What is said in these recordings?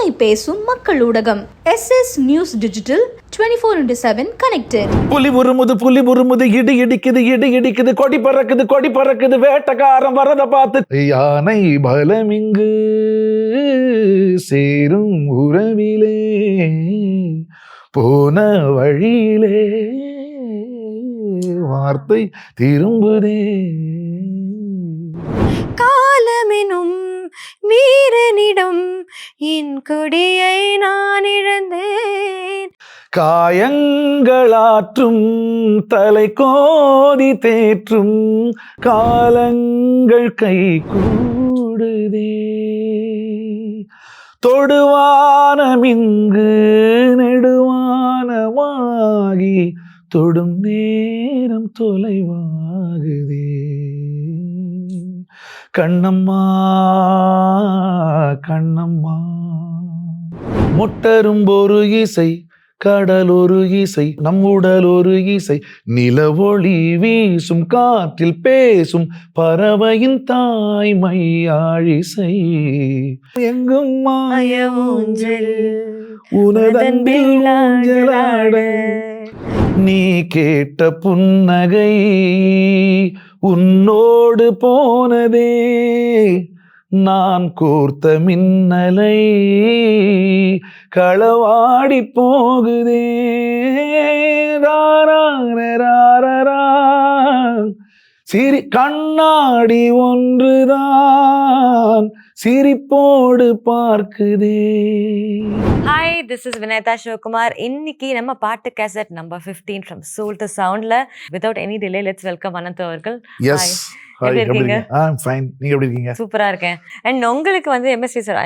உண்மை பேசும் மக்கள் ஊடகம் SS நியூஸ் டிஜிட்டல் 24/7 கனெக்டட். புலி உருமுது இடி இடிக்குது கொடி பறக்குது வேட்டக்காரன் வரத பார்த்து யானை பலமிங்கு சேரும் உறவிலே போன வழியிலே வார்த்தை திரும்புதே. காலமெனும் வீரனிடம் என் கொடியை நான் இழந்தேன். காயங்களாற்றும் தலை கோதி தேற்றும் காலங்கள் கை கூடுதே. தொடுவானமிங்கு நெடுவானமாகி தொடும் நேரம் தொலைவாகுதே. கண்ணம்மா கண்ணம்மா முட்டரும் ஒரு இசை கடல் ஒரு இசை நம் உடல் ஒரு இசை நிலவொளி வீசும் காற்றில் பேசும் பறவையின் தாய்மை ஆழிசை எங்கும் மாய ஊஞ்சல் உனதன்பில் ஊஞ்சலாட நீ கேட்ட புன்னகை உன்னோடு போனதே. நான் கோர்த்த மின்னலை களவாடி போகுதே. சிரி கண்ணாடி ஒன்றுதான் சிரிப்போடு பார்க்குதே. Hi, this is Vinetha Sivakumar. இன்னைக்கு நம்ம பாட்டு cassette number 15 from soul to சவுண்ட்ல without any delay let's welcome Anand அவர்கள். எஸ், எப்படி இருக்கீங்க? ஃபைன், நீங்க எப்படி இருக்கீங்க? சூப்பரா இருக்கேன். அண்ட் உங்களுக்கு வந்து MSV சார்,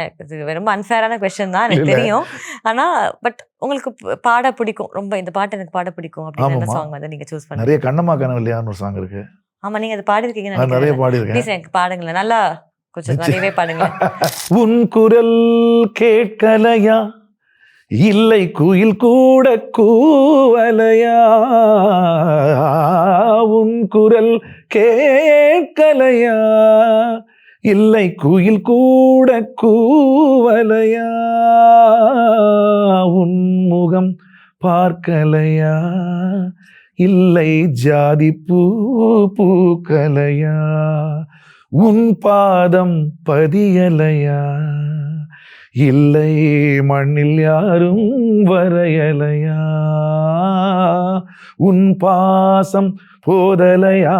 ரொம்ப அன்ஃபேரான கொஸ்டின் தான் எனக்கு தெரியும், ஆனா பட் உங்களுக்கு பாட பிடிக்கும் ரொம்ப, இந்த பாட்டு எனக்கு பாட பிடிக்கும் அப்படின்னு சாங் வந்து நீங்க சூஸ் பண்ணுங்க. நிறைய கண்ணம்மா கனவில்லையான்னு ஒரு சாங் இருக்கு. ஆமா, நீங்க அது பாடி இருக்கீங்க. நிறைய பாடி இருக்கேன். ப்ளீஸ் எனக்கு பாடுங்களேன், நல்லா கொஞ்சம் நிறையவே பாடுங்க. உன் குரல் கேட்கலையா, இல்லை குயில் கூட கூவலையா. உன் குரல் கேட்கலையா, இல்லை குயில் கூட கூவலையா. உன் முகம் பார்க்கலையா, இல்லை ஜாதி பூ பூக்கலையா. உன் பாதம் பதியலையா, இல்லை மண்ணில் யாரும் வரையலையா. உன் பாசம் போதலையா,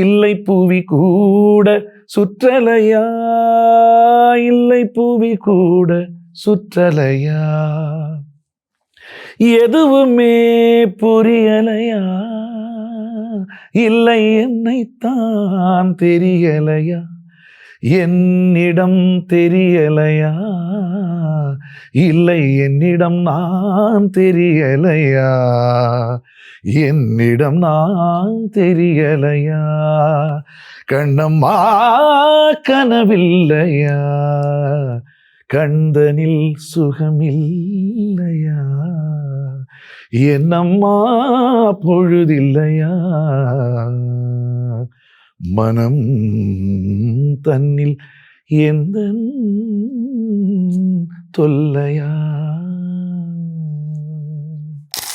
இல்லை புவி கூட சுற்றலையா. இல்லை புவி கூட சுற்றலையா. எதுவுமே புரியலையா, இல்லை என்னைத்தான் தெரியலையா. என்னிடம் தெரியலையா, இல்லை என்னிடம் நான் தெரியலையா. என்னிடம் நான் தெரியலையா. கண்ணம்மா கனவில்லையா, கண்டனில் சுகமில்லையா. என்னம்மா பொழுதில்லையா, மனம் தன்னில் எந்த தொல்லையா.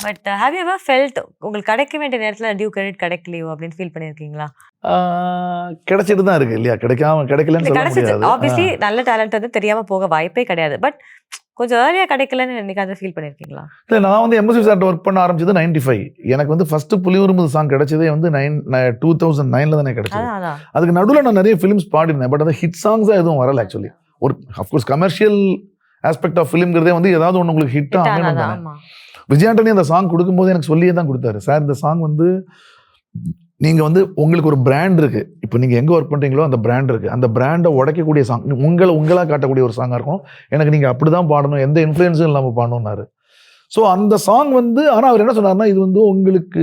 But have you ever felt உங்களுக்கு கிடைக்க வேண்டிய நேரத்துல டியூ கிரெடிட் கிடைக்கலையோ அப்படின்னு ஃபீல் பண்ணிருக்கீங்களா? கிடைச்சிட்டு தான் இருக்கு இல்லையா, கிடைக்கலன்னு சொல்ல முடியாது. ஆப்வியஸ்லி நல்ல டேலண்ட் வந்து தெரியாம போக வாய்ப்பே கிடையாது, பட் கொஞ்சம் ஏர்லியா கிடைக்கலன்னு என்னைக்காவது ஃபீல் பண்ணிருக்கீங்களா? இல்லை, நான் வந்து MSV சார்ட்ட ஒர்க் பண்ண ஆரம்பிச்சது 95. எனக்கு வந்து ஃபர்ஸ்ட் புலி உருமுது சாங் கிடைச்சதே வந்து 2009 தானே கிடைச்சது. அதுக்கு நடுவில் நான் நிறைய ஃபிலிம்ஸ் பாடினேன், பட் அந்த ஹிட் சாங்ஸாக எதுவும் வரல. ஆக்சுவலி ஒரு அஃப்கோர்ஸ் கமர்ஷியல் ஆஸ்பெக்ட் ஆஃப் ஃபிலிம்ங்கிறதே வந்து ஏதாவது ஒன்று உங்களுக்கு ஹிட் ஆகணும் தானே. விஜயாண்டனி அந்த சாங் கொடுக்கும்போது எனக்கு சொல்லியே தான் கொடுத்தாரு, சார் இந்த சாங் வந்து நீங்கள் வந்து உங்களுக்கு ஒரு பிராண்ட் இருக்குது, இப்போ நீங்கள் எங்கே ஒர்க் பண்ணுறீங்களோ அந்த பிராண்ட் இருக்குது, அந்த பிராண்டை உடைக்கக்கூடிய சாங், உங்களாக காட்டக்கூடிய ஒரு சாங்காக இருக்கணும், எனக்கு நீங்கள் அப்படி தான் பாடணும், எந்த இன்ஃப்ளூயன்ஸும் இல்லாமல் பாடணும்னாரு. ஸோ அந்த சாங் வந்து, ஆனால் அவர் என்ன சொன்னார்னா, இது வந்து உங்களுக்கு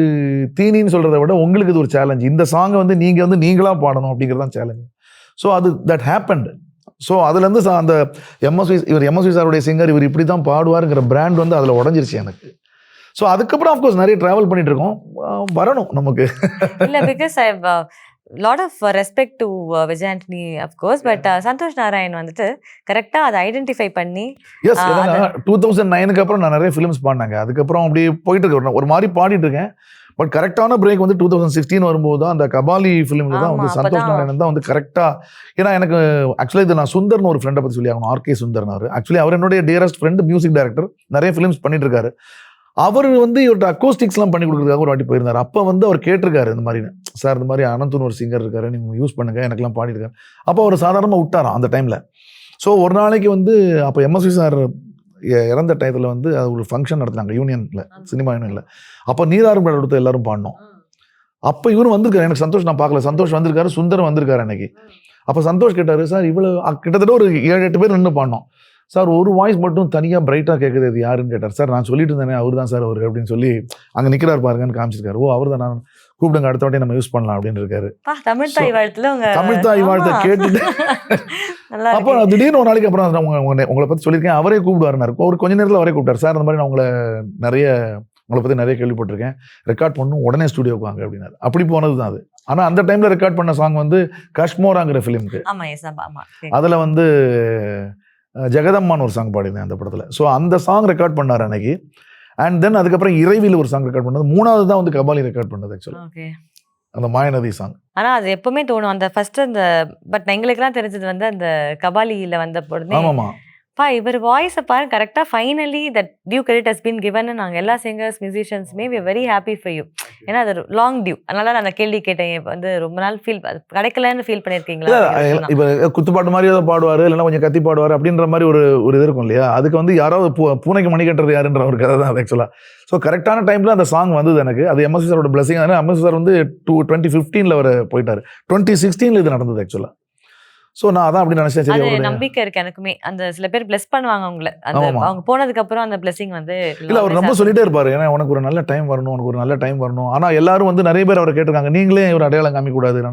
தீனின்னு சொல்கிறத விட உங்களுக்கு இது ஒரு சேலஞ்ச், இந்த சாங்கை வந்து நீங்கள் வந்து நீங்களாக பாடணும் அப்படிங்கிறது தான் சேலஞ்ச். ஸோ அது தட் ஹேப்பன்டு. ஸோ அதுலேருந்து அந்த MSV சாருடைய சிங்கர் இவர் இப்படி தான் பாடுவாருங்கிற பிராண்ட் வந்து அதில் உடஞ்சிருச்சு எனக்கு. ஸோ அதுக்கப்புறம் அஃப்கோர்ஸ் நிறைய ட்ராவல் பண்ணிட்டு இருக்கோம், வரணும் நமக்கு. இல்லை, because lot of respect to Vijay Antony of course. But Santhosh Narayan வந்துட்டு கரெக்டாக அதை ஐடென்டிஃபை பண்ணி எஸ் 2009க்கு அப்புறம் நான் நிறைய ஃபிலிம்ஸ் பாடினாங்க. அதுக்கப்புறம் அப்படியே போயிட்டு இருக்கேன், ஒரு மாதிரி பாடிட்டு இருக்கேன். பட் கரெக்டான பிரேக் வந்து 2016 வரும்போது தான் அந்த கபாலி ஃபிலிமில் தான் வந்து சந்தோஷ் நாராயணன் தான் வந்து கரெக்டாக. ஏன்னா எனக்கு ஆக்சுவலாக இது நான் சுந்தர்னு ஒரு ஃப்ரெண்டை பற்றி சொல்லி ஆகணும், ஆர்கே சுந்தர்னாரு. ஆக்சுவலி அவர் என்னுடைய டியரஸ்ட் ஃப்ரெண்ட், மியூசிக் டைரக்டர், நிறைய ஃபிலிம்ஸ் பண்ணிட்டு இருக்காரு. அவர் வந்து இவர்கிட்ட அக்கோஸ்டிக்ஸ்லாம் பண்ணி கொடுக்குறதுக்காக ஒரு வாட்டி போயிருந்தார். அப்போ வந்து அவர் கேட்டிருக்காரு இந்த மாதிரி, சார் இந்த மாதிரி அனந்துன்னு ஒரு சிங்கர் இருக்காரு, நீங்கள் யூஸ் பண்ணுங்க, எனக்குலாம் பாடிருக்காரு. அப்போ அவர் சாதாரணமாக விட்டாராம் அந்த டைமில். ஸோ ஒரு நாளைக்கு வந்து அப்போ எம்எஸ்வி சார் இறந்த டயத்தில் வந்து அது ஒரு ஃபங்க்ஷன் நடத்துனாங்க யூனியனில், சினிமா யூனியனில். அப்போ நீராறும் எடுத்து எல்லாரும் பாடினோம். அப்போ இவரும் வந்திருக்காரு, எனக்கு சந்தோஷ் நான் பார்க்கல, சந்தோஷ் வந்திருக்காரு, சுந்தரம் வந்திருக்காரு அன்னைக்கு. அப்போ சந்தோஷ் கேட்டார், சார் இவ்வளோ கிட்டத்தட்ட ஒரு 7-8 பேர் நின்று பாடினோம் சார், ஒரு வாய்ஸ் மட்டும் தனியாக பிரைட்டாக கேட்குது, அது யாருன்னு கேட்டார். சார் நான் சொல்லிட்டு இருந்தேனே அவர் தான் சார் அவர் அப்படின்னு சொல்லி அங்கே நிற்கிறார் பாருங்கன்னு காமிச்சிருக்காரு. ஓ அவர் தான், நான் கூப்பிடுங்க அடுத்த வாட்டி நம்ம யூஸ் பண்ணலாம் அப்படின்னு இருக்காரு. தமிழ் தாய் வாழ்த்தை கேட்டுட்டு அப்போ திடீர்னு ஒரு நாளைக்கு அப்புறம் உங்களை பற்றி சொல்லியிருக்கேன், அவரே கூப்பிடுவாருன்னாரு. ஒரு கொஞ்ச நேரத்தில் அவரே கூப்பிட்டார், சார் அந்த மாதிரி நான் உங்களை பற்றி நிறைய கேள்விப்பட்டிருக்கேன், ரெக்கார்ட் பண்ணணும், உடனே ஸ்டுடியோக்கு வாங்க அப்படின்னாரு. அப்படி போனது தான் அது. ஆனால் அந்த டைமில் ரெக்கார்ட் பண்ண சாங் வந்து காஷ்மோராங்கிற ஃபிலிமுக்கு. அதில் வந்து ஜெகதம்மான்னு ஒரு சாங் பாடினேன் அந்த படத்தில். ஸோ அந்த சாங் ரெக்கார்ட் பண்ணார் அன்னைக்கு. அண்ட் தென் அதுக்கப்புறம் இறைவியில் ஒரு சாங் ரெக்கார்ட் பண்ணது. 3வது தான் வந்து கபாலி ரெக்கார்ட் பண்ணது ஆக்சுவலாக, அந்த மாயநதி சாங். ஆனால் அது எப்பவுமே தோணும் அந்த ஃபர்ஸ்ட் அந்த, பட் எங்களுக்குலாம் தெரிஞ்சது வந்து அந்த கபாலியில் வந்த பொழுது ஆமாம்மா இவர் வாய்ஸை பாருங்க கரெக்டாக finally that due credit has been given. நாங்கள் எல்லா சிங்கர்ஸ் மியூசிஷியன்ஸுமே we very happy for you. ஏன்னா அது லாங் டியூ, அதனால நான் அந்த கேள்வி கேட்டேன். வந்து ரொம்ப நாள் ஃபீல் கிடைக்கலன்னு ஃபீல் பண்ணியிருக்கீங்களா? இப்போ குத்துப்பாட்டு மாதிரி ஏதோ பாடுவார், இல்லைன்னா கொஞ்சம் கத்தி பாடுவார் அப்படின்ற மாதிரி ஒரு இது இருக்கும் இல்லையா. அதுக்கு வந்து யாராவது பூனைக்கு மணி கட்டுறது யாருன்ற ஒரு கதை தான் அது ஆக்சுவலாக. ஸோ கரெக்டான டைமில் அந்த சாங் வந்தது எனக்கு. அது எம்எஸ்வி சாரோட பிளஸிங். அதனால் எம்எஸ்வி சார் வந்து 2015 அவர் போயிட்டார். 2016 இது நடந்தது ஆக்சுவலாக. ஸோ நான் அதான் அப்படி நினைச்சேன். சரி நம்பிக்கை இருக்கு எனக்குமே. அந்த சில பேர் பிளஸ் பண்ணுவாங்க உங்களை, அவங்க போனதுக்கு அப்புறம் அந்த பிளஸிங் வந்து இல்லை அவர் ரொம்ப சொல்லிட்டே இருப்பாரு, ஏன்னா உனக்கு ஒரு நல்ல டைம் வரணும், உனக்கு ஒரு நல்ல டைம் வரணும். ஆனால் எல்லாரும் வந்து நிறைய பேர் அவரை கேட்டிருக்காங்க, நீங்களே ஒரு அடையாளம் காமிக்கூடாது.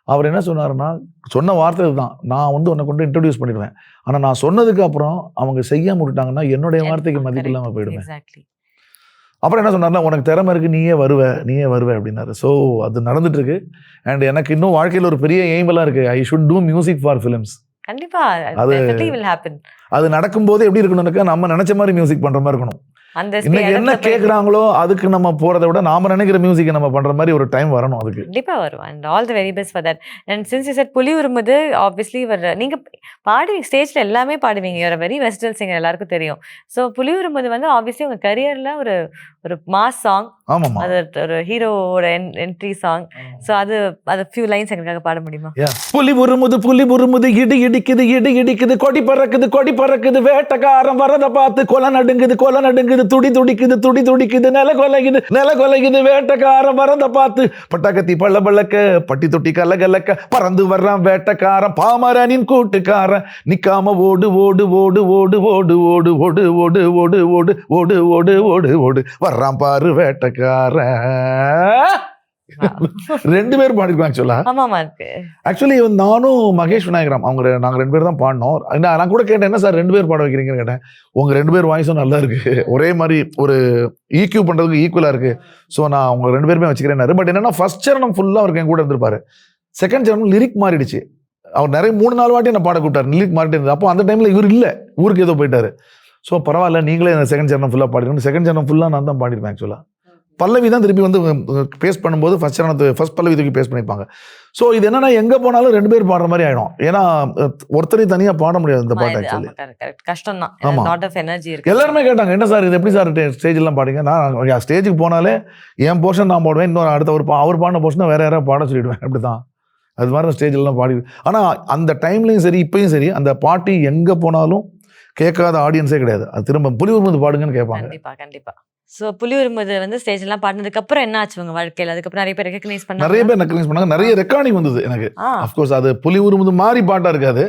அவர் என்ன சொன்னாருன்னா, சொன்ன வார்த்தை தான், நான் வந்து உன்னை கொண்டு இன்ட்ரடியூஸ் பண்ணிடுவேன், ஆனால் நான் சொன்னதுக்கு அப்புறம் அவங்க செய்யாம விட்டாங்கன்னா என்னுடைய வார்த்தைக்கு மதிப்பு இல்லாமல் போயிடுவேன். அப்புறம் என்ன சொன்னார்னா, உனக்கு திறமை இருக்கு, நீயே வருவ அப்படின்னாரு. ஸோ அது நடந்துட்டு இருக்கு. அண்ட் எனக்கு இன்னும் வாழ்க்கையில் ஒரு பெரிய எய்மெல்லாம் இருக்கு. I should do music for films. கண்டிப்பா அது நடக்கும்போது எப்படி இருக்கணும்னாக்கா, நம்ம நினைச்ச மாதிரி மியூசிக் பண்ற மாதிரி இருக்கணும். இன்னைக்கு என்ன கேட்குறாங்களோ அதுக்கு நம்ம போறதை விட நாம நினைக்கிற மியூசிக்கை நம்ம பண்ற மாதிரி ஒரு டைம் வரணும். அதுக்கு கண்டிப்பா வரும். And all the very best for that. And since you said புலி உருமுது, ஆப்வியஸ்லி நீங்க பாடி ஸ்டேஜ்ல எல்லாமே பாடுவீங்க, you are very western singer, எல்லாருக்கும் தெரியும். ஸோ புலி உருமுது வந்து ஆப்வியஸ்லி உங்க கரியர்ல ஒரு மாஸ் சாங், அது ஒரு ஹீரோவோட என்ட்ரி சாங். ஸோ அது ஃபியூ லைன்ஸ் எங்களுக்காக பாட முடியுமா? புலி உருமுது இடி இடிக்குது கொடி பறக்குது வேட்டக்காரன் வரத பார்த்து கொலை நடுங்குது துடி துடிக்குது நில கொலைக்குது வேட்டக்காரன் வரத பார்த்து பட்டாக்கத்தி பள்ளக்க பட்டி தொட்டி கலக்க பறந்து வர்றான் வேட்டக்காரன் பாமரனின் கூட்டுக்காரன் நிக்காம ஓடு ஓடு ஓடு ஓடு ஓடு ஓடு ஓடு ஓடு ஓடு ஓடு ஓடு ஓடு ஓடு ஓடு வர்றான் பாரு வேட்டக்காரன். 2 பேர் பாடிருக்கோம் ஆக்சுவலி. நானும் மகேஷ் விநாயகராம் நாங்க 2 பேர் தான் பாடினோம். நான் கூட கேட்டேன், என்ன சார் 2 பேர் பாட வைக்கிறீங்கன்னு கேட்டேன். உங்க 2 பேர் வாய்ஸும் நல்லா இருக்கு, ஒரே மாதிரி ஒரு ஈக்யூ பண்றதுக்கு ஈக்குவலா இருக்கு, ஸோ நான் அவங்க 2 பேருமே வச்சுக்கிறேன். பட் என்னன்னா ஃபர்ஸ்ட் சரணம் ஃபுல்லா அவருக்கு என் கூட இருந்திருப்பாரு. செகண்ட் சரணம் லிரிக் மாறிடுச்சு. அவர் நிறைய 3-4 வாட்டி என்ன பாட கூப்பிட்டாரு, லிரிக் மாறிட்டு இருந்தது. அப்போ அந்த டைம்ல இவர் இல்லை, ஊருக்கு ஏதோ போயிட்டாரு. ஸோ பரவாயில்ல, நீங்களே இந்த செகண்ட் சரணம் ஃபுல்லாக பாடிருக்கணும். செகண்ட் சரணம் ஃபுல்லாக நான் தான் பாடிருப்பேன் ஆக்சுவலாக. பல்லவி தான் திருப்பி வந்து பேஸ்ட் பண்ணும்போது ஃபர்ஸ்ட் பல்லவி தூக்கி பேஸ்ட் பண்ணிப்பாங்க. ஸோ இது என்னன்னா, எங்கே போனாலும் 2 பேர் பாடுற மாதிரி ஆகிடும். ஏன்னா ஒருத்தரையும் தனியாக பாட முடியாது இந்த பாட்டு ஆக்சுவலி. கஷ்டம் தான். எல்லாருமே கேட்டாங்க, என்ன சார் இது எப்படி சார் ஸ்டேஜெல்லாம் பாடுங்க? நான் ஸ்டேஜுக்கு போனாலே என் போர்ஷன் நான் பாடுவேன், இன்னொரு அடுத்த அவர் பாடின போர்ஷன் வேற யாராவது பாட சொல்லிவிடுவேன். அப்படி தான் அது மாதிரி ஸ்டேஜெல்லாம் பாடி. ஆனால் அந்த டைம்லையும் சரி இப்பயும் சரி அந்த பாட்டு எங்கே போனாலும் கேட்காத ஆடியன்ஸே கிடையாது. அது திரும்ப புலி உருமுது பாடுங்கன்னு கேட்பாங்க. கண்டிப்பா. ஸோ புலி உருமுது வந்து ஸ்டேஜ் எல்லாம் பாடினதுக்கு அப்புறம் என்ன ஆச்சு உங்க வாழ்க்கையில்? அதுக்கப்புறம் நிறைய பேர் ரெகக்னைஸ் பண்ணாங்க, நிறைய ரெக்கார்டிங் வந்தது எனக்கு. அஃப்கோர்ஸ் அது புலி உருமுது மாதிரி பாட்டா இருக்காது,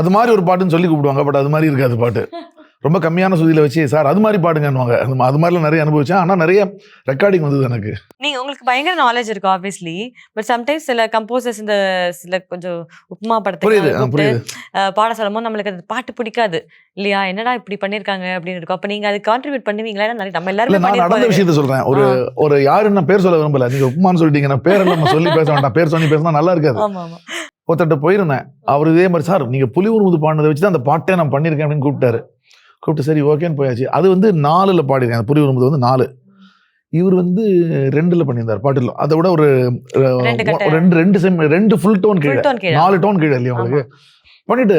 அது மாதிரி ஒரு பாட்டுன்னு சொல்லி கூப்பிடுவாங்க, பட் அது மாதிரி இருக்காது பாட்டு. ரொம்ப கம்மியான சுதியில் வச்சு சார் அது மாதிரி பாடுங்கன்னுவாங்க. அது மாதிரிலாம் நிறைய அனுபவிச்சேன். ஆனால் நிறைய ரெக்கார்டிங் வந்தது எனக்கு. நீங்க உங்களுக்கு பயங்கர நாலேஜ் இருக்கு ஆப்வியஸ்லி. பட் சம்டைம்ஸ் சில கம்போசர்ஸ் இந்த சில கொஞ்சம் உப்புமா படத்துக்கு பாட சொல்லும்போது நம்மளுக்கு அந்த பாட்டு பிடிக்காது இல்லையா, என்னடா இப்படி பண்ணிருக்காங்க அப்படின்னு இருக்கும். அப்ப நீங்க அது கான்ட்ரிபியூட் பண்ணுவீங்களா? நம்ம எல்லாரும் நான் நடந்த விஷயத்த சொல்றேன். ஒரு யாரு நான் பேர் சொல்ல விரும்பல, நீங்க உப்புமான்னு சொல்லிட்டீங்க, நான் பேர் எல்லாம் சொல்லி பேச வேண்டாம், பேர் சொல்லி பேசினா நல்லா இருக்காது. ஒருத்தட்ட போயிருந்தேன், அவர் இதே மாதிரி சார் நீங்க புலி உருமுது பாடினதை வச்சுதான் அந்த பாட்டே நான் பண்ணிருக்கேன் அப்படின்னு கூப்பிட்டு சரி ஓகேன்னு போயாச்சு. அது வந்து 4ல் பாடிருக்கேன், புலி உருமுது வந்து 4. இவர் வந்து 2ல் பண்ணியிருந்தார் பாட்டுல. அதை விட ஒரு 2 ஃபுல் டோன் கீழே, 4 டோன் கீழே இல்லையா உங்களுக்கு பண்ணிட்டு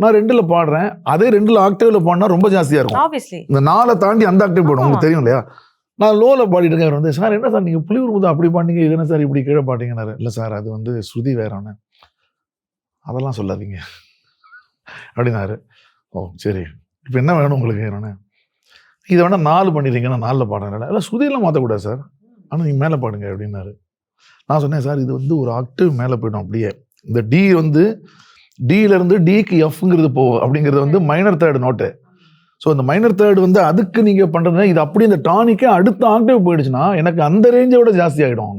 நான் 2ல் பாடுறேன். அதே 2ல் ஆக்டிவ்ல பாடினா ரொம்ப ஜாஸ்தியா இருக்கும். இந்த 4 தாண்டி அந்த ஆக்டிவ் போடும், உங்களுக்கு தெரியும் இல்லையா. நான் லோவில் பாடிட்டு இருக்கேன். அவர் வந்து சார் என்ன சார் நீங்க புலி உருமுது அப்படி பாட்டீங்க, இது என்ன சார் இப்படி கீழே பாட்டீங்கன்னாரு. இல்லை சார் அது வந்து ஸ்ருதி வேறானு, அதெல்லாம் சொல்லாதீங்க அப்படின்னாரு. ஓ சரி, இப்போ என்ன வேணும் உங்களுக்கு? என்னென்ன இதை வேணா 4 பண்ணிடுறீங்க, நான் 4ல் பாடுறேன். இல்லை ஸ்ருதியெல்லாம் மாற்றக்கூடாது சார், ஆனால் நீங்கள் மேலே பாடுங்க அப்படின்னாரு. நான் சொன்னேன் சார் இது வந்து ஒரு ஆக்டிவ் மேலே போய்டும், அப்படியே இந்த டி வந்து டியிலேருந்து டிக்கு எஃப்ங்கிறது போகும் அப்படிங்கிறது வந்து மைனர் தேர்ட் நோட்டு. ஸோ இந்த மைனர் தேர்ட் வந்து அதுக்கு நீங்கள் பண்ணுறது இது அப்படி இந்த டானிக்கே அடுத்த ஆக்டிவ் போயிடுச்சுன்னா எனக்கு அந்த ரேஞ்சை விட ஜாஸ்தி ஆகிடும்.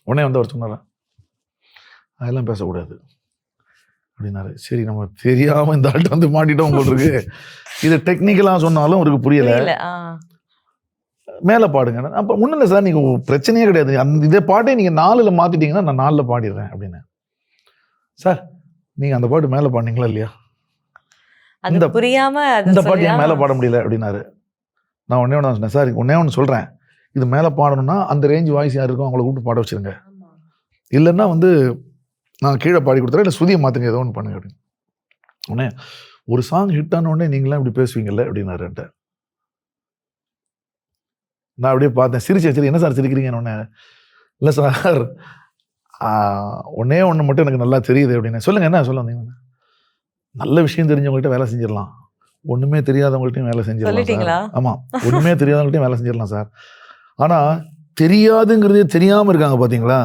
உடனே வந்து அவர் சொன்னார் அதெல்லாம் பேசக்கூடாது அப்படின்னாரு. சரி நம்ம தெரியாமல் இந்த ஆள்கிட்ட வந்து மாட்டிட்டோம் உங்களுக்கு, இது டெக்னிக்கலாக சொன்னாலும் அவருக்கு புரியலை, மேலே பாடுங்க. அப்போ ஒன்றும் இல்லை சார் நீங்கள் பிரச்சனையே கிடையாது, அந்த இதே பாட்டே நீங்கள் 4ல் மாற்றிட்டீங்கன்னா நான் 4ல் பாடிடுறேன் அப்படின்னு. சார் நீங்கள் அந்த பாட்டு மேலே பாடினீங்களா இல்லையா, இந்த பாட்டு ஏன் மேலே பாட முடியல அப்படின்னாரு. நான் ஒன்னே ஒன்று சொன்னேன், சார் ஒன்னே ஒன்று சொல்கிறேன், இது மேலே பாடணும்னா அந்த ரேஞ்ச் வாய்ஸ் யார் இருக்கும் அவங்கள கூப்பிட்டு பாட வச்சுருங்க, இல்லைன்னா வந்து நான் கீழே பாடி கொடுத்துறேன், இல்லை ஸ்ருதியை மாற்றுங்க, ஏதோ ஒன்று பண்ணுங்க அப்படின்னு. உடனே ஒரு சாங் ஹிட் ஆன உடனே நீங்களாம் இப்படி பேசுவீங்கல்ல அப்படின்னாரு என்கிட்ட. நான் அப்படியே பார்த்தேன், சிரிச்சேன். சரி என்ன சார் சிரிக்கிறீங்கன்னு. ஒன்று இல்லை சார் ஒன்னே ஒன்று மட்டும் எனக்கு நல்லா தெரியுது அப்படின்னு. சொல்லுங்கள் என்ன சொல்ல வந்தீங்க? நல்ல விஷயம் தெரிஞ்சவங்கள்ட்ட வேலை செஞ்சிடலாம், ஒன்றுமே தெரியாதவங்கள்ட்டையும் வேலை செஞ்சிடலாம். ஆமாம், ஒன்றுமே தெரியாதவங்கள்ட்டையும் வேலை செஞ்சிடலாம் சார். ஆனால் தெரியாதுங்கிறதே தெரியாமல் இருக்காங்க பார்த்தீங்களா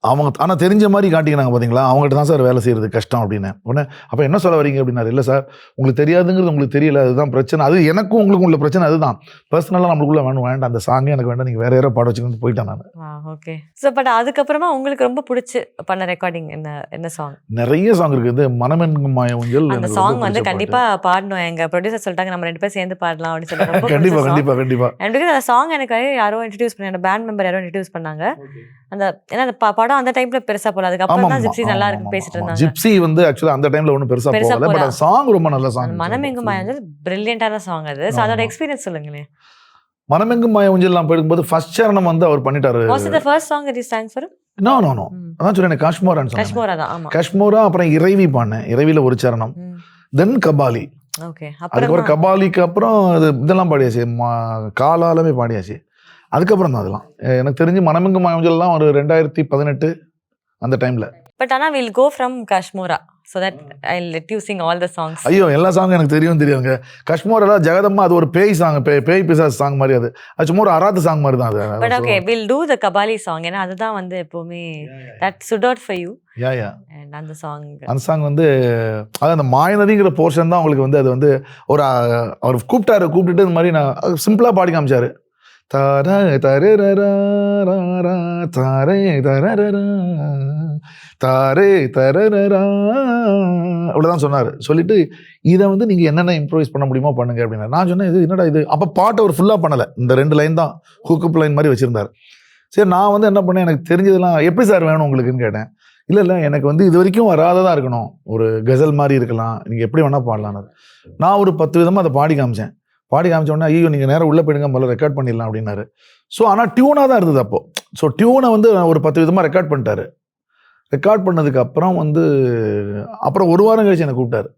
அவங்க, ஆனால் தெரிஞ்ச மாதிரி காட்டிக்கிறாங்க பார்த்தீங்களா, அவங்ககிட்ட தான் சார் வேலை செய்கிறது கஷ்டம் அப்படின்னு. உடனே அப்போ என்ன சொல்ல வரீங்க அப்படின்னாரு. இல்லை சார் உங்களுக்கு தெரியாதுங்கிறது உங்களுக்கு தெரியல, அதுதான் பிரச்சனை, அது எனக்கும் உங்களுக்கும் உள்ள பிரச்சனை அதுதான். பர்சனலாக நம்மளுக்குள்ள வேண்டாம், அந்த சாங்கே எனக்கு வேண்டாம், நீங்கள் வேற யாரோ பாட வச்சுக்கிட்டு போயிட்டேன் நான். ஓகே. ஸோ பட் அதுக்கப்புறமா உங்களுக்கு ரொம்ப பிடிச்சி பண்ண ரெக்கார்டிங் என்ன சாங்? நிறைய சாங் இருக்குது. மனமென்கும் மாய ஊஞ்சல் அந்த சாங் வந்து கண்டிப்பாக பாடணும், எங்கள் ப்ரொடியூசர் சொல்லிட்டாங்க நம்ம 2 பேரும் சேர்ந்து பாடலாம் அப்படின்னு சொல்லிட்டு. கண்டிப்பாக கண்டிப்பாக கண்டிப்பாக. எனக்கு அந்த சாங் எனக்கு யாரோ இன்ட்ரடியூஸ் பண்ணாங்க, பேண்ட் மெம்பர் யாரோ இன்ட்ரடியூஸ் பண்ணாங்க. அந்த ஏன்னா அந்த படம் அந்த டைம்ல பெருசா போல, அதுக்கப்புறம் தான் ஜிப்சி நல்லா இருக்கு பேசிட்டு இருந்தாங்க. ஜிப்சி வந்து ஆக்சுவலா அந்த டைம்ல ஒன்றும் பெருசா போகல, பட் அந்த சாங் ரொம்ப நல்ல சாங். மனமெங்கும் மாய ஊஞ்சல் பிரில்லியண்டான சாங் அது. ஸோ அதோட எக்ஸ்பீரியன்ஸ் சொல்லுங்களேன். மனமெங்கும் மாய ஊஞ்சல்லாம் போயிடும்போது ஃபர்ஸ்ட் சரணம் வந்து அவர் பண்ணிட்டாரு. Was it the first song that you sang for? No அதான் சொல்றேன், காஷ்மோரான்னு சொன்னேன். காஷ்மோரா தான். ஆமா காஷ்மோரா. அப்புறம் இறைவி பாடினேன், இறைவில ஒரு சரணம். தென் கபாலி. ஓகே. அப்புறம் கபாலிக்கு அப்புறம் இதெல்லாம் பாடியாச்சு, காலாலமே பாடியாச்சு. அதுக்கப்புறம் தான் அதெல்லாம் எனக்கு தெரிஞ்சு மனமெங்கும் மாய ஊஞ்சல்லாம் ஒரு 2018 அந்த டைம்ல. பட் ஆனா we'll go from Kashmora so that I'll let you sing all the songs. ஐயோ எல்லா சாங்கும் எனக்கு தெரியுங்க. காஷ்மோரா ஜெகதம்மா அது ஒரு பேய் சாங், பேய் பிசாசு சாங் மாதிரி. அது சும்மா ஒரு அராத்து சாங் மாதிரி தான் அது. But okay, we'll do the Kabali song. ஏன்னா அதுதான் வந்து எப்பவுமே that stood out for you. Yeah and அந்த சாங் வந்து அது அந்த மாயநதிங்கிற போர்ஷன் தான் உங்களுக்கு வந்து அது வந்து ஒரு அவர் கூப்பிட்டுட்டு இந்த மாதிரி நான் சிம்பிளா பாடி காமிச்சாரு. தாரே தரரரா தாரே தரரரா தாரே தரரரா அவ்வளோதான் சொன்னார். சொல்லிட்டு இதை வந்து நீங்கள் என்னென்ன இம்ப்ரோவைஸ் பண்ண முடியுமோ பண்ணுங்க அப்படின்னா. நான் சொன்னேன் இது என்னடா இது. அப்போ பாட்டை ஒரு ஃபுல்லாக பண்ணலை, இந்த 2 லைன் தான் ஹூக்கப் லைன் மாதிரி வச்சுருந்தார். சரி நான் வந்து என்ன பண்ணேன், எனக்கு தெரிஞ்சதெல்லாம் எப்படி சார் வேணும் உங்களுக்குன்னு கேட்டேன். இல்லை எனக்கு வந்து இது வரைக்கும் வராததாக இருக்கணும், ஒரு கசல் மாதிரி இருக்கலாம், நீங்கள் எப்படி வேணால் பாடலான்னு. நான் ஒரு 10 விதமாக அதை பாடி காமிச்சேன். உடனே ஐயோ நீங்கள் நேரம் உள்ளே போயிடுங்க, முதல்ல ரெக்கார்ட் பண்ணிடலாம் அப்படின்னாரு. ஸோ ஆனால் டியூனாக தான் இருந்தது அப்போது. ஸோ டியூனை வந்து ஒரு 10 விதமாக ரெக்கார்ட் பண்ணிட்டாரு. ரெக்கார்ட் பண்ணதுக்கு அப்புறம் வந்து அப்புறம் 1 வாரம் கழிச்சு என்னை கூப்பிட்டாரு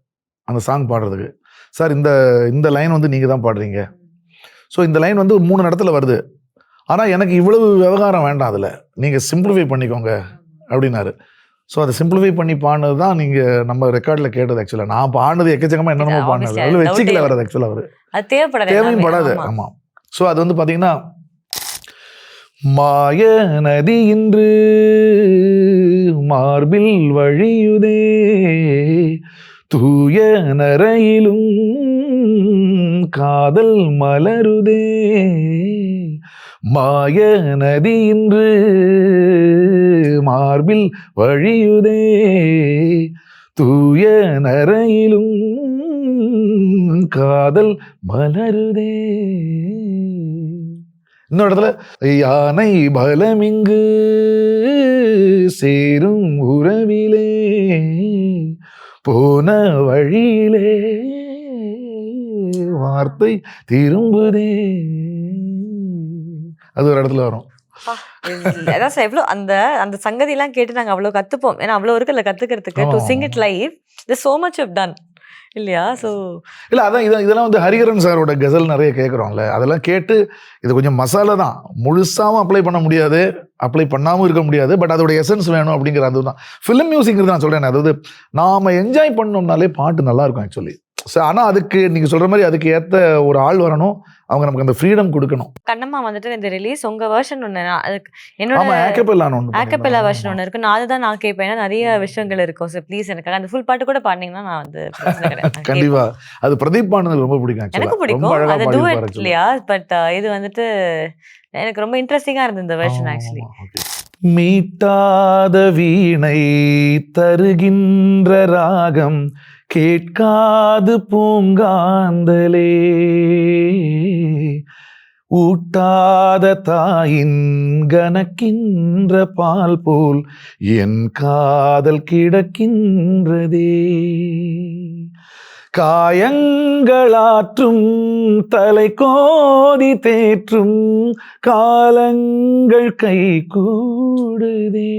அந்த சாங் பாடுறதுக்கு. சார் இந்த லைன் வந்து நீங்கள் தான் பாடுறீங்க, ஸோ இந்த லைன் வந்து 3 இடத்துல வருது, ஆனால் எனக்கு இவ்வளவு விவகாரம் வேண்டாம், அதில் நீங்கள் சிம்பிளிஃபை பண்ணிக்கோங்க அப்படின்னாரு. ஸோ அதை சிம்பிளிஃபை பண்ணி பாடினது தான் நீங்கள் நம்ம ரெக்கார்டில் கேட்டது. ஆக்சுவலாக நான் பாடினது எக்கச்சக்கமாக என்னென்னமோ பாடினது, அதில் வச்சுக்கல வர்றது ஆக்சுவலாக அவர் தேவையும் படாது. ஆமாம். ஸோ அது வந்து பார்த்தீங்கன்னா மாய நதி இன்று மார்பில் வழியுதே தூய நரையிலும் காதல் மலருதே மாய நதி இன்று மார்பில் வழியுதே தூய நரையிலும் காதல் மலருதே. இன்னொரு இடத்துல யானை பலமிங்கு சேரும் உறவிலே போன வழியிலே வார்த்தை திரும்புதே. அது ஒரு இடத்துல வரும். அதான் சார் எவ்வளோ அந்த அந்த சங்கதியெல்லாம் கேட்டு நாங்கள் அவ்வளோ கற்றுப்போம். ஏன்னா அவ்வளோ இருக்குல்ல கற்றுக்கிறதுக்கு. To sing it live the so much of done இல்லையா? ஸோ இல்லை அதான் இதெல்லாம் வந்து ஹரிஹரன் சாரோட கசல் நிறைய கேட்குறோம்ல, அதெல்லாம் கேட்டு இது கொஞ்சம் மசாலா தான், முழுசாகவும் அப்ளை பண்ண முடியாது, அப்ளை பண்ணாமல் இருக்க முடியாது. பட் அதோட எசன்ஸ் வேணும் அப்படிங்கிற அதுதான் ஃபிலிம் மியூசிக் நான் சொல்கிறேன். அதாவது நாம் என்ஜாய் பண்ணோம்னாலே பாட்டு நல்லா இருக்கும் ஆக்சுவலி. ஸோ ஆனால் அதுக்கு நீங்கள் சொல்கிற மாதிரி அதுக்கு ஏற்ற ஒரு ஆள் வரணும், அவங்க நமக்கு அந்த ஃப்ரீடம் கொடுக்கணும். கண்ணம்மா வந்துட்டு இந்த ரிலீஸ் உங்கள் வேர்ஷன் ஒன்று அதுக்கு என்னோட ஆக்கப்பெல்லா வெர்ஷன் ஒன்று இருக்கு. நான் அதுதான் நான் கேட்பேன். ஏன்னா நிறைய விஷயங்கள் இருக்கும். ஸோ ப்ளீஸ் எனக்கு அந்த ஃபுல் பாட்டு கூட பாடினீங்கன்னா நான் வந்து கண்டிப்பா அது பிரதீப் பாடுனது ரொம்ப பிடிக்கும். எனக்கு பிடிக்கும் அது டூயட் இல்லையா? பட் இது வந்துட்டு எனக்கு ரொம்ப இன்ட்ரெஸ்டிங்காக இருந்தது இந்த வெர்ஷன் ஆக்சுவலி. மீட்டாத வீணை தருகின்ற ராகம் கேட்காது பூங்காந்தலே ஊட்டாத தாயின் கனக்கின்ற பால் போல் என் காதல் கிடக்கின்றதே காயங்களாற்றும் தலை கோதி தேற்றும் காலங்கள் கை கூடுதே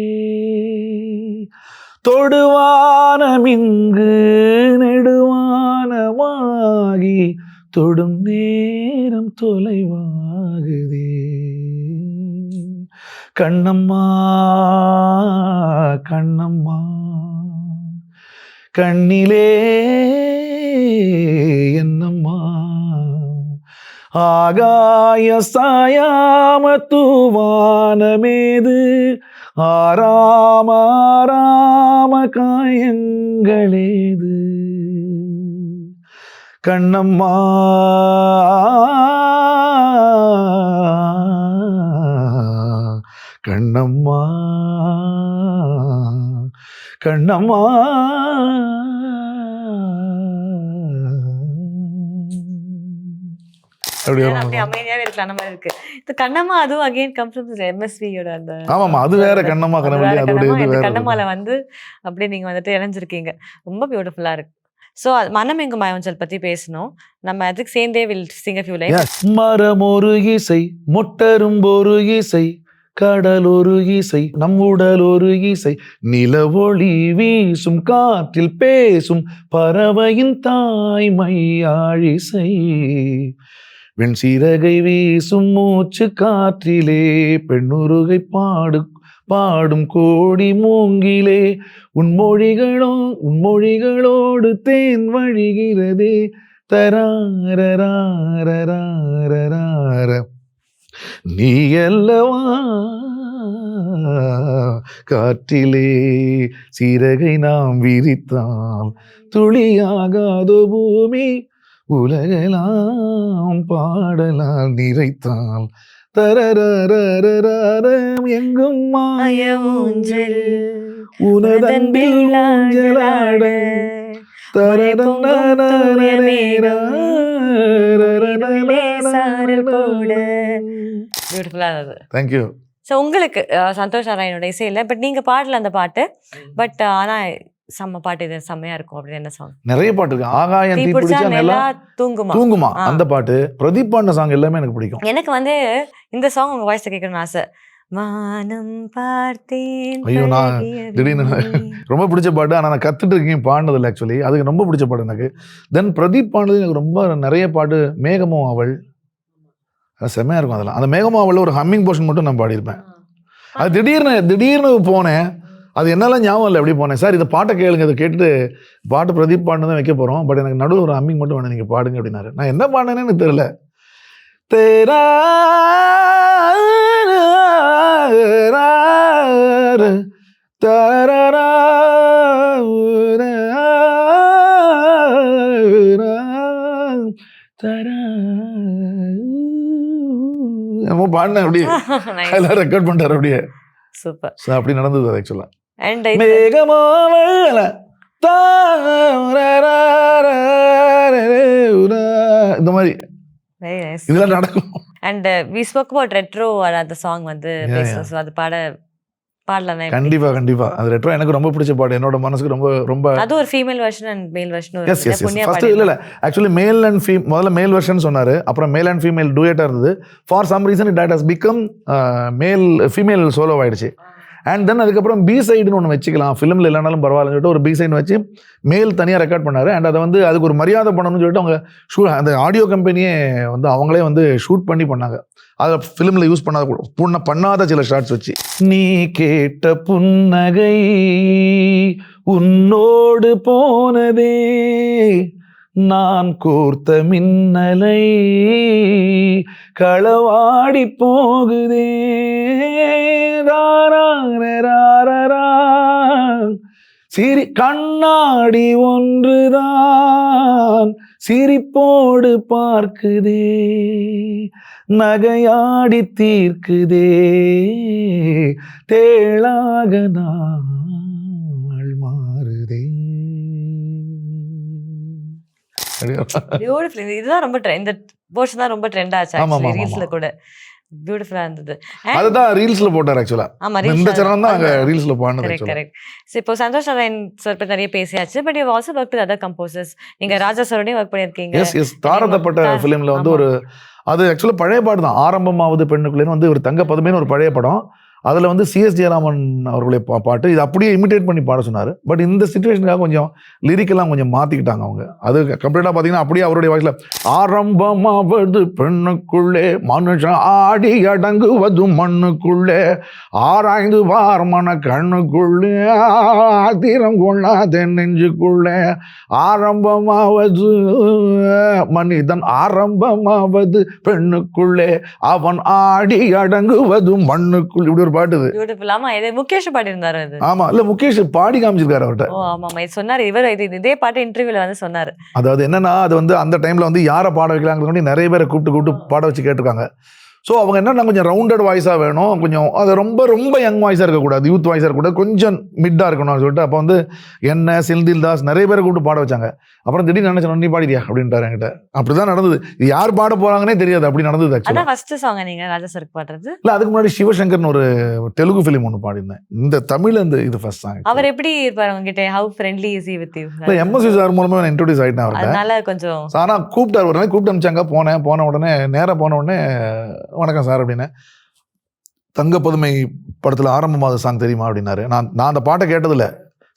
தொடுவானமிங்கு நெடுவானமாகி தொடும் நேரம் தொலைவாகுதே கண்ணம்மா கண்ணம்மா கண்ணிலே என்னம்மா ஆகாய சாயாம தூவானமேது ஆராம ஆராம காயங்களேது கண்ணம்மா கண்ணம்மா கண்ணம்மா. அமைதியாவே இருக்கலாம் மாதிரி இருக்கு. இது கண்ணம்மா அதுவும் அகைன் கம் ஃப்ரம் எம்எஸ்வியோட அந்த ஆமாமா அது வேற கண்ணம்மா கனவெளி அதோட இது வேற. கண்ணம்மால வந்து அப்படியே நீங்க வந்துட்டு இணைஞ்சிருக்கீங்க. ரொம்ப பியூட்டிஃபுல்லா இருக்கு. ஸோ மனம் எங்கும் மாயவஞ்சல் பத்தி பேசணும். நம்ம அதுக்கு சேர்ந்தே will sing a few lines. மரம் ஒரு இசை மொட்டரும் ஒரு இசை கடல் ஒரு இசை நம் உடல் ஒரு இசை நிலவொளி வீசும் காற்றில் பேசும் பறவையின் தாய்மை ஆழிசை வெண் சீரகை வீசும் மூச்சு காற்றிலே பெண்ணுருகை பாடும் கோடி மூங்கிலே உன்மொழிகளோடு தேன் வழிகிறதே தராரராரராரரார நீ அல்லவா காற்றிலே சீரகை நாம் விரித்தால் துளியாகாதோ பூமி உலகெல்லாம் பாடலால் நிறைத்தால் தரரரரரரம் எங்கும் மாய ஊஞ்சல் உனதன்பில் ஊஞ்சலாட தேங்க்யூ. ஸோ உங்களுக்கு சந்தோஷ் நாராயணோட இசையில் பட் நீங்க பாடல அந்த பாட்டு, பட் ஆனா செம்ம பாட்டு, இது செம்மையா இருக்கும் அப்படின்னு என்ன சாங்? நிறைய பாட்டு இருக்கு. ஆகாயம் தீப்பிடிச்சா நிலா தூங்குமா அந்த பாட்டு, பிரதீப் பாடின சாங் எல்லாமே எனக்கு பிடிக்கும். எனக்கு வந்து இந்த சாங் உங்க வாய்ஸ்ல கேட்கணும்னு ஆசை. வானம் பார்த்தேன். ஐயோ நான் திடீர்னு ரொம்ப பிடிச்ச பாட்டு, ஆனால் நான் கற்றுட்டு இருக்கேன் பாடினதில்லை ஆக்சுவலி. அதுக்கு ரொம்ப பிடிச்ச பாட்டு எனக்கு. தென் பிரதீப் பாடினது எனக்கு ரொம்ப நிறைய பாட்டு. மேகமோ அவள் செம்மையாக இருக்கும். அதெல்லாம் அந்த மேகமோ அவள் ஒரு ஹம்மிங் போர்ஷன் மட்டும் நான் பாடியிருப்பேன். அது திடீர்னு போனேன், அது என்னெல்லாம் ஞாபகம் இல்லை, எப்படி போனேன் சார் இதை பாட்டை கேளுங்க, இதை கேட்டுட்டு பாட்டு பிரதீப் பாடினு தான் வைக்க போகிறோம், பட் எனக்கு நடுவில் ஒரு ஹம்மிங் மட்டும் வேணும், நீங்கள் பாடுங்க அப்படின்னாரு. நான் என்ன பாடினேன்னு எனக்கு தெரியல. தேரா தரரா நம்ம பாடினேன் அப்படியே அதெல்லாம் ரெக்கார்ட் பண்ணிட்டாரு அப்படியே. சூப்பர். ஸோ அப்படி நடந்தது அது ஆக்சுவலாக. அண்ட் இந்த மாதிரி வெரி நைஸ். இதெல்லாம் நடக்கும். And we spoke about retro அந்த சாங் வந்து பேசுறோம். ஸோ அது பாடலாம். கண்டிப்பா கண்டிப்பா. அது ரெட்ரோ எனக்கு ரொம்ப பிடிச்ச பாட்டு. என்னோட மனசுக்கு ரொம்ப ரொம்ப. அது ஒரு female version and male version. Yes yes yes. First இல்ல ஆக்சுவலி மேல் அண்ட் முதல்ல மேல் வெர்ஷன் சொன்னாரு, அப்புறம் மேல் அண்ட் ஃபீமேல் டூயட்டா இருந்தது. For some reason it has become male female solo ஆயிடுச்சு. அண்ட் தென் அதுக்கப்புறம் பி சைடுன்னு ஒன்று வச்சுக்கலாம், ஃபிலிமில் இல்லைனாலும் பரவாயில்லன்னு சொல்லிட்டு ஒரு பி சைடு வச்சு மேல் தனியாக ரெக்கார்ட் பண்ணார். அண்ட் அதை வந்து அதுக்கு ஒரு மரியாதை பண்ணணும்னு சொல்லிட்டு அவங்க அந்த ஆடியோ கம்பெனியே வந்து அவங்களே வந்து ஷூட் பண்ணாங்க. அதை ஃபிலிமில் யூஸ் பண்ணாத சில ஷார்ட்ஸ் வச்சு. நீ கேட்ட புன்னகை உன்னோடு போனதே, நான் கோர்த்த மின்னலை களவாடி போகுதே, சிரி கண்ணாடி ஒன்றுதான் சிரிப்போடு பார்க்குதே, நகையாடி தீர்க்குதே, தேளாக நாள் மாறுதே. பியூட்டிஃபுல். இதுதான் ரொம்ப இந்த போர்ஷன் தான் ரொம்ப ட்ரெண்ட் ஆச்சு ஆக்சுவலி ரீல்ஸ்ல கூட. பியூட்டிஃபுல்லா இருந்தது. அதுதான் ரீல்ஸ்ல போட்டார் ஆக்சுவலா. ஆமா, இந்த சரணம் தான் அங்க ரீல்ஸ்ல பாடுனது. Correct correct. சோ இப்போ சந்தோஷ் நாராயண் சார் பத்தி நிறைய பேசியாச்சு. But you also work with other composers. நீங்க ராஜா சாரோடய வர்க் பண்ணிருக்கீங்க. Yes yes. தாரதப்பட்ட ஃபிலிம்ல வந்து ஒரு அது ஆக்சுவலா பழைய பாட்டு தான். ஆரம்பமாவது பெண்ணுக்குள்ளேன்னு வந்து ஒரு தங்க பதுமைன்னு ஒரு பழைய படம். அதில் வந்து சிஎஸ் ஜெயராமன் அவர்களுடைய பாட்டு இது அப்படியே இமிட்டேட் பண்ணி பாட சொன்னார். பட் இந்த சிச்சுவேஷனுக்காக கொஞ்சம் லிரிக்கெல்லாம் கொஞ்சம் மாற்றிக்கிட்டாங்க அவங்க. அது கம்ப்ளீட்டாக பார்த்தீங்கன்னா அப்படியே அவருடைய வாய்ஸில் ஆரம்பமாவது பெண்ணுக்குள்ளே மனுஷன் ஆடி அடங்குவது மண்ணுக்குள்ளே ஆராய்ந்து வாரமான கண்ணுக்குள்ளே ஆத்திரம் கொள்ளாத நெஞ்சுக்குள்ளே ஆரம்பமாவது மனிதன் ஆரம்பமாவது பெண்ணுக்குள்ளே அவன் ஆடி அடங்குவது மண்ணுக்குள்ளே. இப்படி ஒரு பாட்டு இது. பியூட்டிஃபுல். ஆமா, இது முகேஷ் பாடி இருந்தாரு அது. ஆமா, இல்ல முகேஷ் பாடி காமிச்சிருக்காரு அவர்ட்ட. ஓ ஆமா, சொன்னாரு இவர் இதே பாட்டு இன்டர்வியூல வந்து சொன்னாரு. அதாவது என்னன்னா அது வந்து அந்த டைம்ல வந்து யாரை பாட வைக்கலாங்கிறது நிறைய பேரை கூப்பிட்டு பாட வச்சு கேட்டிருக்காங்க. ஸோ அவங்க என்னன்னா கொஞ்சம் ரவுண்டட் வாய்ஸாக வேணும், கொஞ்சம் அது ரொம்ப ரொம்ப யங் வாய்ஸாக இருக்கக்கூடாது, யூத் வாய்ஸாக இருக்கக்கூடாது, கொஞ்சம் மிட்டாக இருக்கணும்னு சொல்லிட்டு அப்போ வந்து என்ன செந்தில் தாஸ் நிறைய பேரை கூப்பிட்டு பாட வச்சாங்க. அப்புறம் திடீர்னு நினைச்சேன் நீ பாடிடியா அப்படின்ட்டாரு என்கிட்ட. அப்படிதான் நடந்தது. இது யார் பாட போறாங்கன்னே தெரியாது, அப்படி நடந்தது. அதான் ஃபர்ஸ்ட் சாங் நீங்க ராஜா சார் பாடுறது? இல்ல, அதுக்கு முன்னாடி சிவசங்கர்னு ஒரு தெலுங்கு ஃபிலிம் ஒன்று பாடிருந்தேன். இந்த தமிழ்ல இந்த இது ஃபர்ஸ்ட் சாங். அவர் எப்படி இருப்பாரு உங்ககிட்ட? How friendly is he with you? இல்ல, எம்எஸ்வி சார் மூலமா நான் இன்ட்ரோடியூஸ் ஆயிட்டேன் அவர்கிட்ட. அதனால கொஞ்சம் ஆனா கூப்பிட்டார், ஒரு நாள் கூப்பிட்டு அனுப்பிச்சாங்க. போன உடனே நேராக போன உடனே வணக்கம் சார் அப்படின்னு. தங்க பதுமை படத்தில் ஆரம்பமாவது சாங் தெரியுமா அப்படின்னாரு. நான் அந்த பாட்டை கேட்டதில்ல.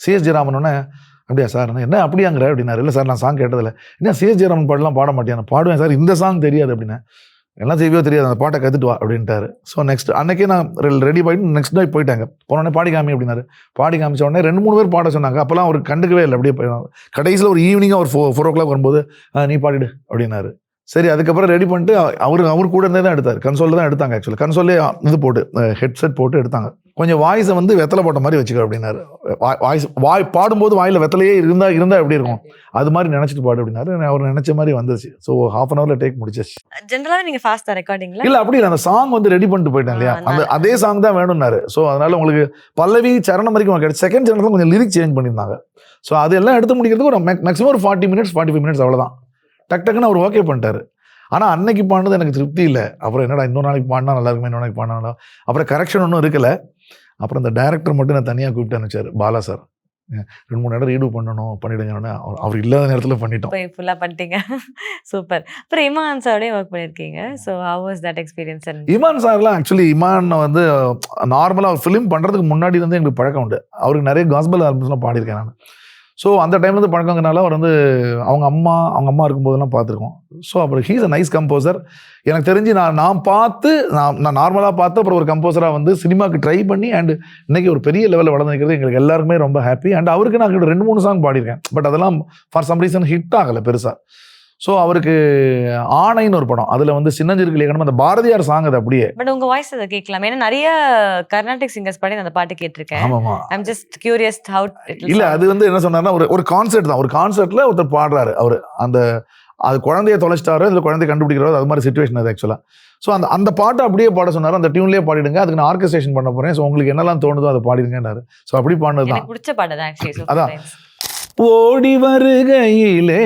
சிஎஸ் ஜெயராமன் உடனே அப்படியா சார், என்ன அப்படியாங்கிற அப்படின்னாரு. இல்லை சார் நான் சாங் கேட்டதில்லை. என்ன சிஎஸ் ஜெயராமன் பாடலாம் பாட மாட்டேன்? பாடுவேன் சார், இந்த சாங் தெரியாது அப்படின்னு. எல்லாம் செய்வியோ தெரியாது, அந்த பாட்டை கற்றுட்டு வா அப்படின்ட்டாரு. ஸோ நெக்ஸ்ட் அன்னைக்கே நான் ரெடி போயிட்டு நெக்ஸ்ட் டே போயிட்டாங்க. போனோடனே பாடி காமி அப்படின்னாரு. பாடி காமிச்ச உடனே 2-3 பேர் பாட சொன்னாங்க. அப்போல்லாம் அவர் கண்டுக்கவே இல்லை. அப்படியே போய் கடைசியில் ஒரு ஈவினிங்காக ஒரு 4 o'clock வரும்போது நீ பாடிடு அப்படின்னாரு. சரி, அதுக்கப்புறம் ரெடி பண்ணிட்டு அவர் கூட இருந்தே தான் எடுத்தார். கன்சோலில் தான் எடுத்தாங்க. ஆக்சுவலி கன்சோல்லே இது போட்டு ஹெட்செட் போட்டு எடுத்தாங்க. கொஞ்சம் வாய்ஸை வந்து வெத்தலை போட்ட மாதிரி வச்சுக்க அப்படின்னாரு. வாய் பாடும்போது வாயில் வெத்தலையே இருந்தால் எப்படி இருக்கும், அது மாதிரி நினச்சிட்டு பாடு அப்படின்னாரு. அவர் நினச்ச மாதிரி வந்துருச்சு. ஸோ 1/2 hour டேக் முடிச்சிச்சு. ஜென்ரலாக நீங்கள் ஃபாஸ்ட்டாக ரெக்கார்டிங்ல இல்லை அப்படி அந்த சாங் வந்து ரெடி பண்ணிட்டு போயிட்டேன் இல்லையா, அதே சாங் தான் வேணும்னாரு. ஸோ அதனால உங்களுக்கு பல்லவி சரணம் வரைக்கும் கிடையாது. செகண்ட் சரணத்தில் கொஞ்சம் லிரிக் சேஞ்ச் பண்ணியிருந்தாங்க. ஸோ அதெல்லாம் எடுத்து முடிக்கிறதுக்கு ஒரு மேக்ஸிமம் ஒரு 40 minutes 45 minutes அவ்வளோதான். டக்குன்னு அவர் ஓகே பண்ணிட்டாரு. ஆனால் அன்னைக்கு பாடினது எனக்கு திருப்தி இல்லை. அப்புறம் என்னடா இன்னொரு நாளைக்கு பாடினா நல்லா இருக்குமே, இன்னொரு நாளைக்கு பாடினா. அப்புறம் கரெக்ஷன் ஒன்றும் இருக்கலை. அப்புறம் இந்த டைரக்டர் மட்டும் நான் தனியாக கூப்பிட்டு அனுப்பிச்சார். பாலா சார் 2-3 இடம் ரீடு பண்ணிடுங்கன்னு. அவர் இல்லாத நேரத்தில் பண்ணிட்டோம். ஃபுல்லாக பண்ணிட்டீங்க. சூப்பர். அப்புறம் இமான் சாரோடய ஒர்க் பண்ணியிருக்கீங்க. So how was that experience? Imman சார்லாம் ஆக்சுவலி இமான் வந்து நார்மலாக அவர் ஃபிலிம் பண்ணுறதுக்கு முன்னாடி வந்து எங்களுக்கு பழக்கம் உண்டு. அவருக்கு நிறைய காஸ்பல் ஆல்பம்ஸ்லாம் பாடியிருக்கேன் நான். ஸோ அந்த டைம்லேருந்து பழக்கங்கனால அவர் வந்து அவங்க அம்மா இருக்கும்போதெல்லாம் பார்த்துருக்கோம். ஸோ அப்புறம் ஹீஸ் அ நைஸ் கம்போசர். எனக்கு தெரிஞ்சு நான் நார்மலாக பார்த்து அப்புறம் ஒரு கம்போசராக வந்து சினிமாவுக்கு ட்ரை பண்ணி அண்ட் இன்னைக்கு ஒரு பெரிய லெவலில் வளர்ந்து நிற்கிறது எங்களுக்கு எல்லாருக்குமே ரொம்ப ஹாப்பி. அண்ட் அவருக்கு நான் 2-3 சாங் பாடியிருக்கேன். பட் அதெல்லாம் ஃபார் சம் ரீசன் ஹிட் ஆகலை பெருசாக. ஸோ அவருக்கு ஆணைன்னு ஒரு படம், அதில் வந்து சின்னஞ்சிறு லேகனம் அந்த பாரதியார் சாங் அது அப்படியே. பட் உங்கள் வாய்ஸ் அதை கேட்கலாம். ஏன்னா நிறைய கர்நாடிக் சிங்கர்ஸ் பாடி அந்த பாட்டு கேட்டிருக்கேன். ஆமாம், ஐம் ஜஸ்ட் கியூரியஸ் ஹவு. இல்லை, அது வந்து என்ன சொன்னார்னா ஒரு கான்சர்ட் தான். ஒரு கான்சர்ட்டில் ஒருத்தர் பாடுறாரு. அவர் அந்த அது குழந்தைய தொலைச்சிட்டாரோ இல்லை குழந்தைய கண்டுபிடிக்கிறாரோ அது மாதிரி சுச்சுவேஷன் அது ஆக்சுவலாக. ஸோ அந்த பாட்டை அப்படியே பாட சொன்னார். அந்த டியூன்லேயே பாடிடுங்க, அதுக்கு நான் ஆர்கெஸ்ட்ரேஷன் பண்ண போகிறேன், ஸோ உங்களுக்கு என்னெல்லாம் தோணுதோ அதை பாடிடுங்கன்னாரு. ஸோ அப்படி பாடினது தான் பிடிச்ச பாட்டு தான். அதான் ஓடி வருகையிலே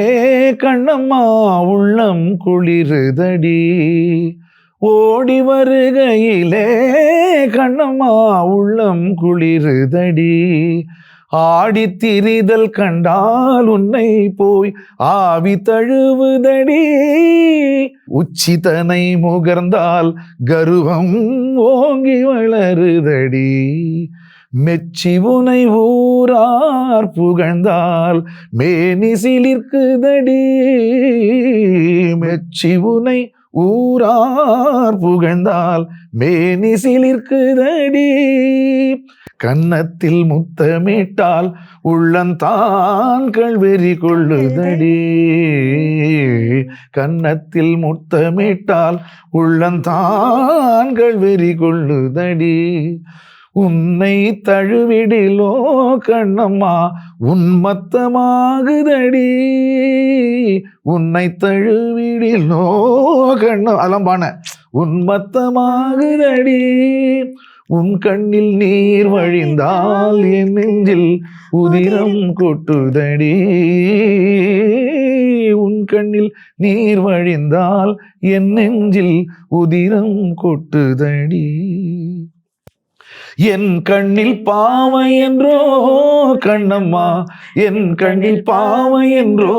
கண்ணம்மா உள்ளம் குளிருதடி, ஓடி வருகையிலே கண்ணம்மா உள்ளம் குளிருதடி, ஆடி திரிதல் கண்டால் உன்னை போய் ஆவி தழுவுதடி, உச்சிதனை முகர்ந்தால் கருவம் ஓங்கி வளருதடி, மெச்சி உனை ஊரார் புகழ்ந்தால் மேனி சிலிர்க்குதடி, மெச்சி உனை ஊரார் புகழ்ந்தால் மேனி சிலிர்க்குதடி, கன்னத்தில் முத்தமிட்டால் உள்ளந்தான் கள்வெறி கொள்ளுதடி, கன்னத்தில் முத்தமிட்டால் உள்ளந்தான் கள்வெறி கொள்ளுதடி, உன்னை தழுவிடிலோ கண்ணம்மா உன்மத்தமாகுதடி, உன்னை தழுவிடிலோ கண்ணம் அதெல்லாம் பான உன்மத்தமாகுதடி, உன் கண்ணில் நீர் வழிந்தால் என் நெஞ்சில் உதிரம் கொட்டுதடி, உன் கண்ணில் நீர் வழிந்தால் என் நெஞ்சில் உதிரம் கொட்டுதடி, என் கண்ணில் பாவை என்றோ கண்ணம்மா, என் கண்ணில் பாவை என்றோ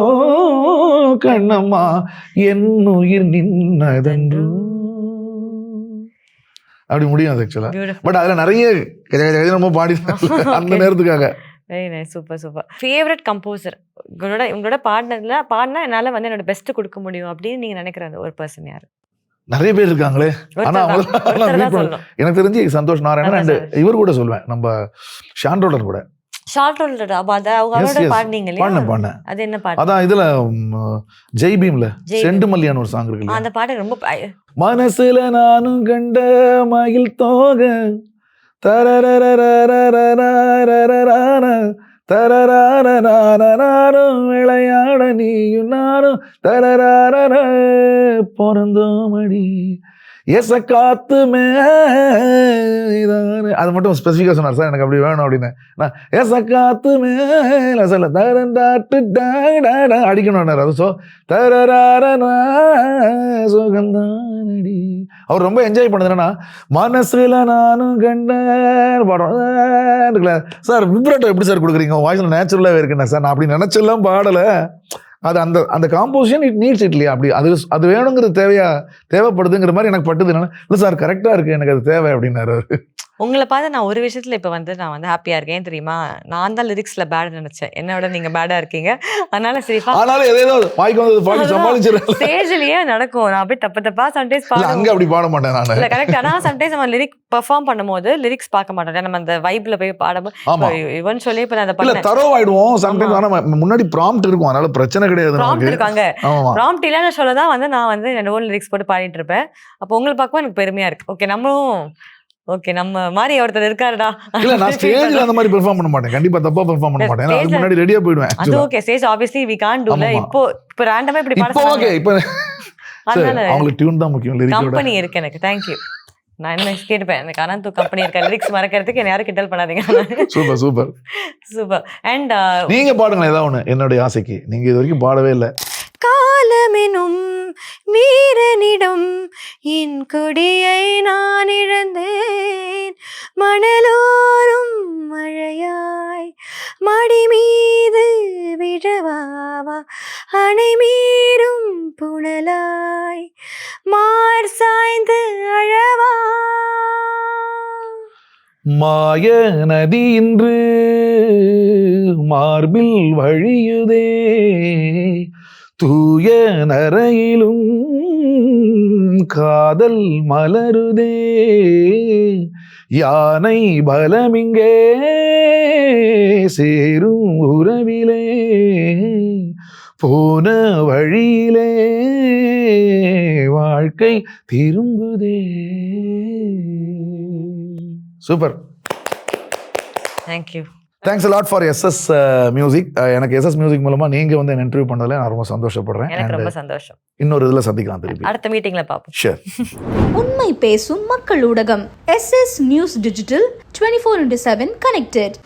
கண்ணம்மா, என் உயிர் நின்னதென்றோ. அப்படி முடியும் அது ஆக்சுவலா. பட் அதுல நிறைய நம்ம பாடி அந்த நேரத்துக்காக. Very nice, super super. Favourite composer உங்களோட பாடினா என்னால வந்து என்னோட பெஸ்ட் கொடுக்க முடியும் அப்படின்னு நீங்க நினைக்கிற ஒரு பர்சன் யாரு? நிறைய பேர் இருக்காங்களே, ஆனா எனக்கு தெரிஞ்சு சந்தோஷ் நாராயணன் அண்ட் இவர் கூட சொல்லுவேன், நம்ம ஷான்ரோலர் கூட. அதான் இதுல ஜெய் பீம்ல செண்டு மல்லியான ஒரு சாங் இருக்கு, அந்த பாட்டு ரொம்ப மனசுல நானும் கண்ட மயில் தோக தரராரும் விளையாட நீயும் நானும் தரரார பிறந்தோமடி எச காத்துமே, அது மட்டும் ஸ்பெசிஃபிக்காக சொன்னார் சார், எனக்கு அப்படி வேணும் அப்படின்னு. நான் எச காத்துமே சொல்ல தரண்டாட்டு அடிக்கணும் அது. ஸோ தரரார சுகந்தானடி அவர் ரொம்ப என்ஜாய் பண்ணது என்னன்னா, மனசுல நானும் கண்டேன் பாடம் சார். விப்ரேட்டோ எப்படி சார் கொடுக்குறீங்க, வாய்ஸ்ல நேச்சுரலாகவே இருக்குண்ணா சார், நான் அப்படி நினைச்செல்லாம் பாடலை. அது அந்த அந்த காம்போசிஷன் இட் நீட்ஸ் இட் இல்லையா, அப்படி அது வேணுங்கிறது தேவைப்படுதுங்கிற மாதிரி எனக்கு பட்டுது. இல்லை சார் கரெக்டாக இருக்குது, எனக்கு அது தேவை அப்படின்னாரு அவர். உங்களை பார்த்து நான் ஒரு விஷயத்துல இப்போ வந்து நான் வந்து ஹாப்பியா இருக்கேன் தெரியுமா, நான் தான் லிரிக்ஸ்ல பேட் நினைச்சேன், என்னோட நீங்க பேடா இருக்கீங்க. அதனால சரி, ஆனாலும் ஏதோ வாய்க்கு வந்தது பாடி சமாளிச்சிருக்கேன். ஸ்டேஜ்லயே நடக்கும், நான் அப்படியே தப்பா சம்டைம்ஸ் அங்க அப்படி பாட மாட்டேன் நான். இல்ல கரெக்ட். ஆனா சம்டைம்ஸ் நம்ம லிரிக் பெர்ஃபார்ம் பண்ணும்போது லிரிக்ஸ் பார்க்க மாட்டோம், நம்ம அந்த வைப்ல போய் பாடும்போது இவன் சொல்லி இப்ப நான் அதை பண்ணல தரோ ஆயிடுவோம் சம்டைம்ஸ். ஆனா முன்னாடி ப்ராம்ப்ட் இருக்கும், அதனால பிரச்சனை கிடையாது. ப்ராம்ப்ட் இருக்காங்க, ப்ராம்ப்ட் இல்லாத சொல்ல தான் வந்து நான் வந்து என்னோட ஓன் லிரிக்ஸ் போட்டு பாடிட்டு இருப்பேன். அப்போ உங்களை பார்க்கவும் எனக்கு பெருமையா இருக்கு. ஓகே நம்மளும் ஓகே நம்ம மாதிரி ஒருத்தர் இருக்காருடா. இல்ல நான் ஸ்டேஜ்ல அந்த மாதிரி பெர்ஃபார்ம் பண்ண மாட்டேன், கண்டிப்பா தப்பா பெர்ஃபார்ம் பண்ண மாட்டேன், அதுக்கு முன்னாடி ரெடியா போய்டுவேன். அது okay, stage obviously we can't do. இப்போ ரேண்டமா இப்படி பாட சொல்லுங்க. ஓகே இப்போ அதனால அவங்களுக்கு டியூன் தான் முக்கியம், லிரிக் கம்பெனி இருக்கு எனக்கு. Thank you. நான் என்ன கேட்பேன், எனக்கு அனந்து கம்பெனி இருக்க, லிரிக்ஸ் மறக்கிறதுக்கு என்ன யாரும் கிண்டல் பண்ணாதீங்க. Super super super. அண்ட் நீங்க பாடுங்க ஏதாவது ஒண்ணு, என்னோட ஆசைக்கு. நீங்க இது வரைக்கும் பாடவே இல்லை. காலமெனும் வீரனிடம் என் கொடியை நான் இழந்தேன், மணலோரும் மழையாய் மடி மீது விழவாவா, அணை மீறும் புனலாய் மார் சாய்ந்து அழவா, மாய நதி இன்று மார்பில் வழியுதே, தூய நரையிலும் காதல் மலருதே, யானை பலமிங்கே சேரும் உறவிலே, போன வழியிலே வாழ்க்கை திரும்புதே. Super, thank you. Thanks lot for SS music. எனக்கு எஸ்எஸ் மியூசிக் மூலமா நீங்க வந்து இன்டர்வியூ பண்ணதுல நான் ரொம்ப சந்தோஷப்படுறேன். எனக்கு ரொம்ப சந்தோஷம். இன்னொரு இதுல சந்திக்கலாம் திருப்பி. அடுத்த மீட்டிங்ல பாப்போம். ஷூர். உண்மை பேசும் மக்கள் ஊடகம் SS நியூஸ் டிஜிட்டல் 24/7 கனெக்டட்.